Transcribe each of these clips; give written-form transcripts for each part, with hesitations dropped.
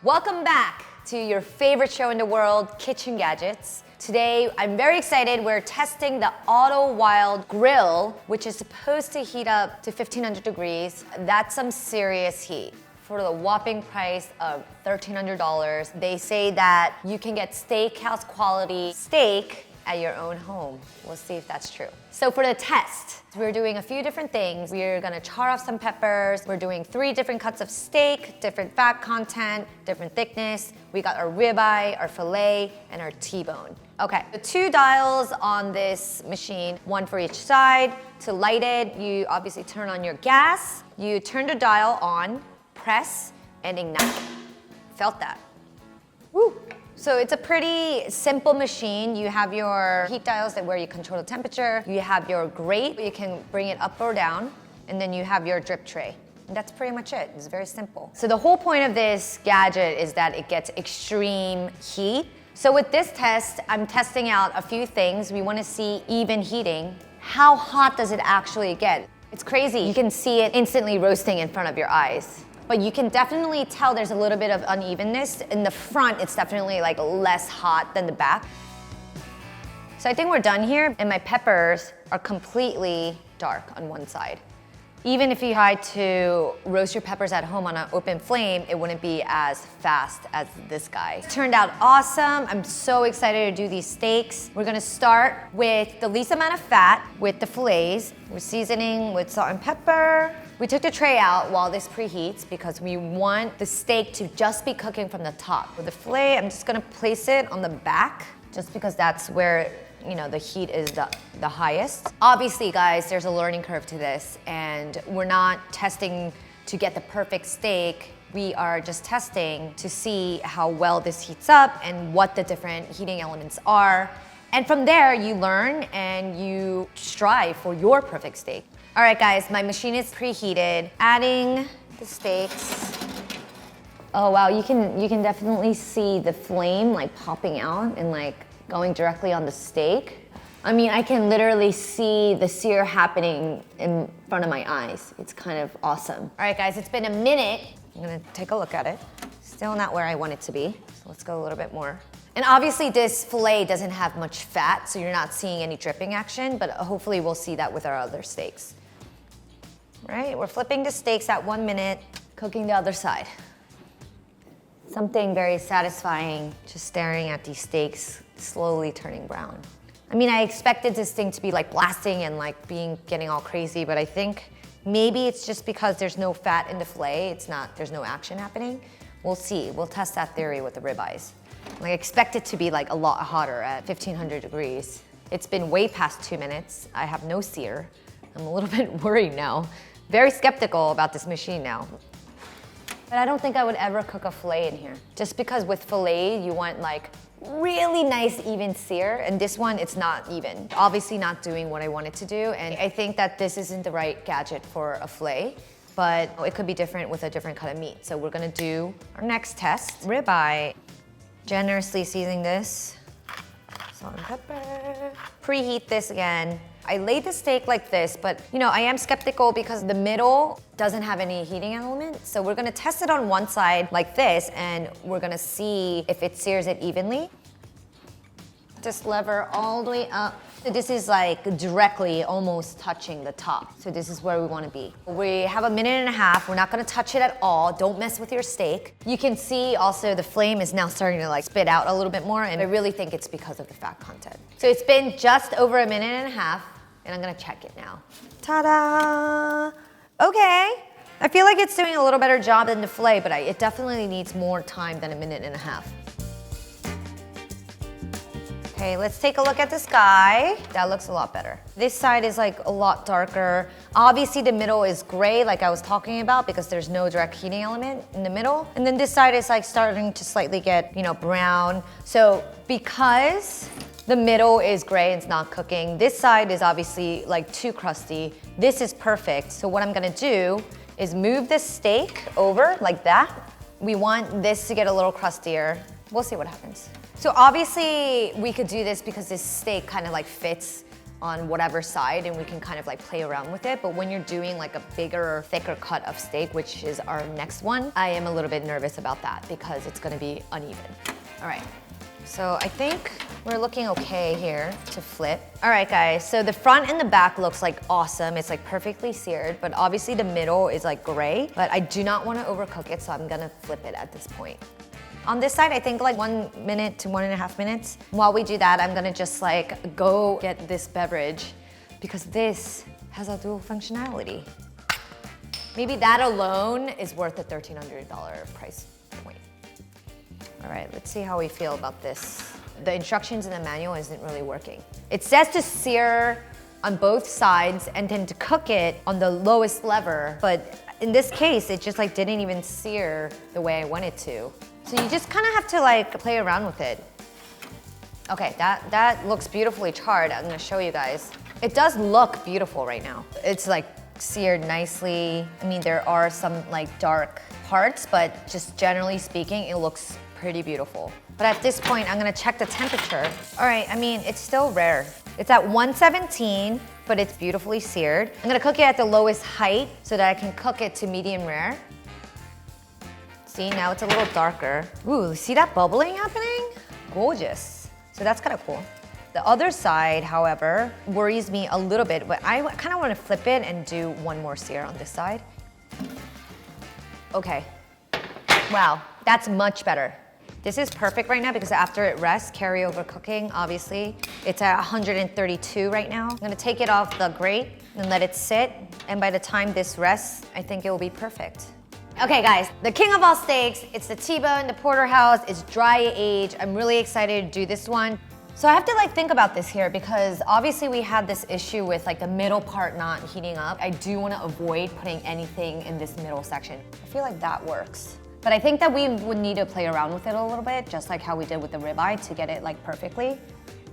Welcome back to your favorite show in the world, Kitchen Gadgets. Today, I'm very excited. We're testing the Otto Wilde grill, which is supposed to heat up to 1500 degrees. That's some serious heat. For the whopping price of $1,300, they say that you can get steakhouse quality steak at your own home. We'll see if that's true. So for the test, we're doing a few different things. We're gonna char off some peppers. We're doing 3 different cuts of steak, different fat content, different thickness. We got our ribeye, our filet, and our T-bone. Okay, the 2 dials on this machine, 1 for each side. To light it, you obviously turn on your gas. You turn the dial on, press, and ignite. Felt that. Woo! So it's a pretty simple machine. You have your heat dials where you control the temperature. You have your grate, you can bring it up or down. And then you have your drip tray. And that's pretty much it. It's very simple. So the whole point of this gadget is that it gets extreme heat. So with this test, I'm testing out a few things. We want to see even heating. How hot does it actually get? It's crazy. You can see it instantly roasting in front of your eyes. But you can definitely tell there's a little bit of unevenness. In the front, it's definitely like less hot than the back. So I think we're done here, and my peppers are completely dark on one side. Even if you tried to roast your peppers at home on an open flame, it wouldn't be as fast as this guy. It turned out awesome. I'm so excited to do these steaks. We're gonna start with the least amount of fat with the fillets. We're seasoning with salt and pepper. We took the tray out while this preheats because we want the steak to just be cooking from the top. With the filet, I'm just gonna place it on the back just because that's where the heat is the highest. Obviously, guys, there's a learning curve to this, and we're not testing to get the perfect steak. We are just testing to see how well this heats up and what the different heating elements are. And from there, you learn and you strive for your perfect steak. All right, guys, my machine is preheated. Adding the steaks. Oh, wow, you can definitely see the flame like popping out and like going directly on the steak. I mean, I can literally see the sear happening in front of my eyes. It's kind of awesome. All right, guys, it's been a minute. I'm gonna take a look at it. Still not where I want it to be, so let's go a little bit more. And obviously this filet doesn't have much fat, so you're not seeing any dripping action, but hopefully we'll see that with our other steaks. All right, we're flipping the steaks at 1 minute, cooking the other side. Something very satisfying just staring at these steaks slowly turning brown. I mean, I expected this thing to be like blasting and like getting all crazy, but I think maybe it's just because there's no fat in the filet. There's no action happening. We'll see. We'll test that theory with the ribeyes. I expect it to be like a lot hotter at 1500 degrees. It's been way past 2 minutes. I have no sear. I'm a little bit worried now. Very skeptical about this machine now. But I don't think I would ever cook a filet in here. Just because with filet, you want like really nice even sear, and this one, it's not even. Obviously not doing what I wanted to do, and I think that this isn't the right gadget for a filet, but it could be different with a different cut of meat. So we're gonna do our next test. Ribeye, generously seasoning this. Salt and pepper. Preheat this again. I laid the steak like this, but I am skeptical because the middle doesn't have any heating element. So we're gonna test it on one side like this, and we're gonna see if it sears it evenly. Just lever all the way up. So this is like directly almost touching the top. So this is where we wanna be. We have 1.5 minutes. We're not gonna touch it at all. Don't mess with your steak. You can see also the flame is now starting to like spit out a little bit more, and I really think it's because of the fat content. So it's been just over 1.5 minutes, and I'm gonna check it now. Ta-da! Okay. I feel like it's doing a little better job than the filet, but it definitely needs more time than 1.5 minutes. Okay, let's take a look at this guy. That looks a lot better. This side is like a lot darker. Obviously the middle is gray like I was talking about because there's no direct heating element in the middle. And then this side is like starting to slightly get, brown. So because the middle is gray and it's not cooking, this side is obviously like too crusty. This is perfect. So what I'm gonna do is move this steak over like that. We want this to get a little crustier. We'll see what happens. So obviously we could do this because this steak kind of like fits on whatever side and we can kind of like play around with it. But when you're doing like a bigger, thicker cut of steak, which is our next one, I am a little bit nervous about that because it's gonna be uneven. All right, so I think we're looking okay here to flip. All right, guys, so the front and the back looks like awesome. It's like perfectly seared, but obviously the middle is like gray, but I do not wanna overcook it, so I'm gonna flip it at this point. On this side, I think like 1 minute to 1.5 minutes. While we do that, I'm gonna just like go get this beverage because this has a dual functionality. Maybe that alone is worth the $1,300 price point. All right, let's see how we feel about this. The instructions in the manual isn't really working. It says to sear on both sides and then to cook it on the lowest lever, but in this case, it just like didn't even sear the way I wanted to. So you just kind of have to like play around with it. Okay, that looks beautifully charred. I'm gonna show you guys. It does look beautiful right now. It's like seared nicely. I mean, there are some like dark parts, but just generally speaking, it looks pretty beautiful. But at this point, I'm gonna check the temperature. All right, I mean, it's still rare. It's at 117, but it's beautifully seared. I'm gonna cook it at the lowest height so that I can cook it to medium rare. See, now it's a little darker. Ooh, see that bubbling happening? Gorgeous. So that's kind of cool. The other side, however, worries me a little bit, but I kind of want to flip it and do one more sear on this side. Okay. Wow, that's much better. This is perfect right now because after it rests, carryover cooking, obviously. It's at 132 right now. I'm gonna take it off the grate and let it sit. And by the time this rests, I think it will be perfect. Okay guys, the king of all steaks, it's the T-bone, the porterhouse, it's dry aged. I'm really excited to do this one. So I have to like think about this here because obviously we had this issue with like the middle part not heating up. I do want to avoid putting anything in this middle section. I feel like that works. But I think that we would need to play around with it a little bit, just like how we did with the ribeye to get it like perfectly.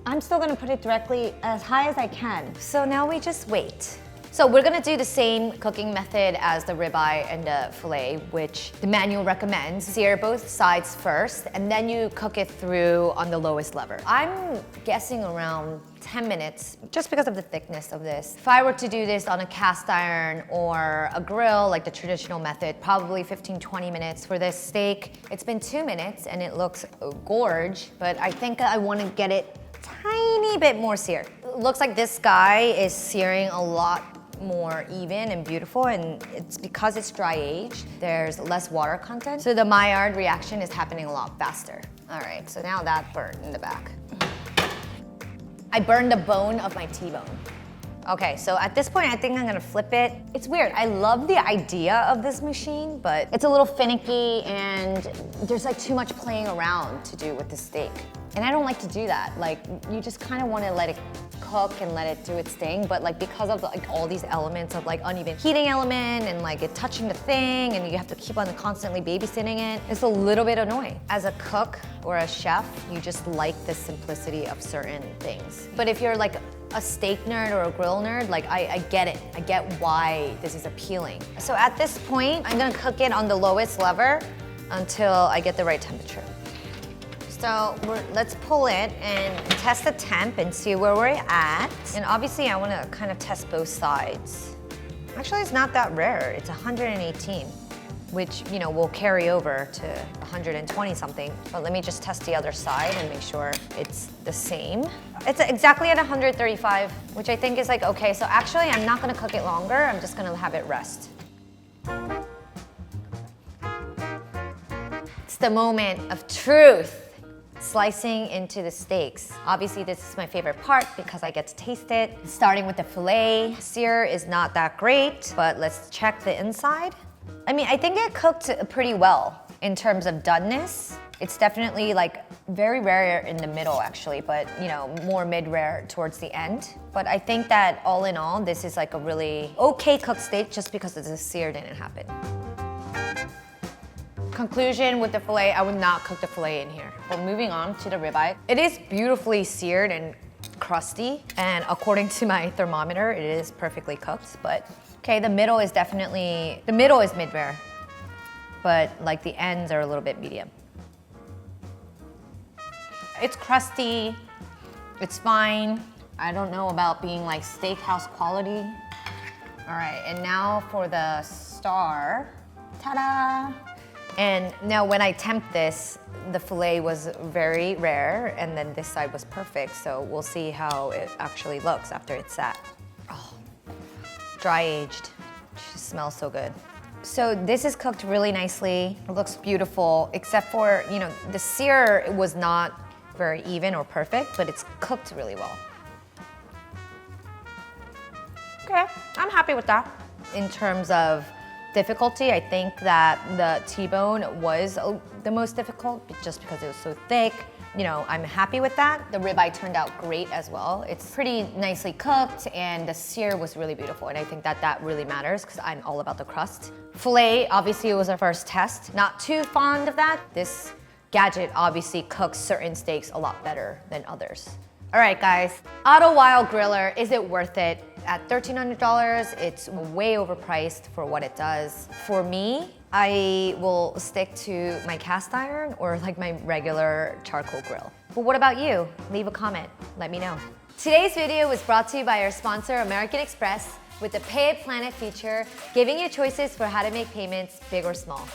I'm still gonna put it directly as high as I can. So now we just wait. So we're gonna do the same cooking method as the ribeye and the filet, which the manual recommends. Sear both sides first, and then you cook it through on the lowest lever. I'm guessing around 10 minutes, just because of the thickness of this. If I were to do this on a cast iron or a grill, like the traditional method, probably 15-20 minutes. For this steak, it's been 2 minutes and it looks gorge, but I think I wanna get it tiny bit more seared. It looks like this guy is searing a lot more even and beautiful, and it's because it's dry aged, there's less water content. So the Maillard reaction is happening a lot faster. All right, so now that burned in the back. I burned the bone of my T-bone. Okay, so at this point, I think I'm gonna flip it. It's weird, I love the idea of this machine, but it's a little finicky and there's like too much playing around to do with the steak. And I don't like to do that. Like, you just kind of want to let it cook and let it do its thing, but like because of like all these elements of like uneven heating element and like it touching the thing and you have to keep on constantly babysitting it, it's a little bit annoying. As a cook or a chef, you just like the simplicity of certain things. But if you're like a steak nerd or a grill nerd, like I get it. I get why this is appealing. So at this point, I'm gonna cook it on the lowest lever until I get the right temperature. So let's pull it and test the temp and see where we're at. And obviously I wanna kind of test both sides. Actually, it's not that rare. It's 118, which, you know, will carry over to 120 something. But let me just test the other side and make sure it's the same. It's exactly at 135, which I think is like, okay. So actually I'm not gonna cook it longer. I'm just gonna have it rest. It's the moment of truth. Slicing into the steaks. Obviously, this is my favorite part because I get to taste it. Starting with the filet. Sear is not that great, but let's check the inside. I mean, I think it cooked pretty well in terms of doneness. It's definitely like very rare in the middle actually, but you know, more mid-rare towards the end. But I think that all in all, this is like a really okay cooked steak just because the sear didn't happen. Conclusion with the filet, I would not cook the filet in here. But moving on to the ribeye. It is beautifully seared and crusty, and according to my thermometer, it is perfectly cooked, but okay, the middle is mid-rare, but like the ends are a little bit medium. It's crusty, it's fine. I don't know about being like steakhouse quality. All right, and now for the star. Ta-da! And now when I tempt this, the filet was very rare, and then this side was perfect, so we'll see how it actually looks after it's sat. Oh, dry aged. It just smells so good. So this is cooked really nicely. It looks beautiful, except for, you know, the sear was not very even or perfect, but it's cooked really well. Okay, I'm happy with that. In terms of difficulty, I think that the T-bone was the most difficult just because it was so thick. You know, I'm happy with that. The ribeye turned out great as well. It's pretty nicely cooked and the sear was really beautiful, and I think that that really matters because I'm all about the crust. Filet, obviously it was our first test. Not too fond of that. This Gadget obviously cooks certain steaks a lot better than others. All right, guys, Otto Wilde griller, is it worth it? At $1,300, it's way overpriced for what it does. For me, I will stick to my cast iron or like my regular charcoal grill. But what about you? Leave a comment, let me know. Today's video was brought to you by our sponsor, American Express, with the Pay It Planet feature, giving you choices for how to make payments big or small.